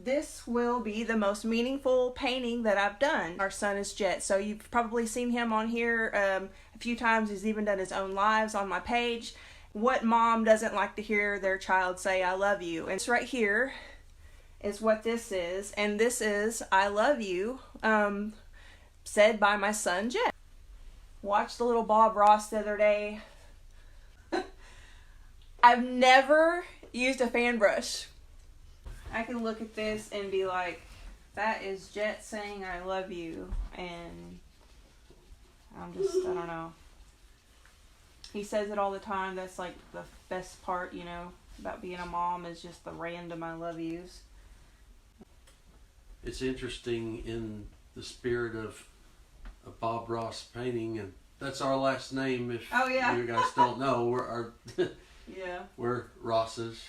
This will be the most meaningful painting that I've done. Our son is Jet, so you've probably seen him on here a few times. He's even done his own lives on my page. What mom doesn't like to hear their child say, I love you? And it's right here is what this is. And this is, I love you, said by my son, Jet. Watched the little Bob Ross the other day. I've never used a fan brush. I can look at this and be like, that is Jet saying I love you. And I don't know. He says it all the time. That's like the best part, you know, about being a mom is just the random I love yous. It's interesting in the spirit of a Bob Ross painting, and that's our last name if Oh, yeah. you guys don't know. Yeah. We're Rosses.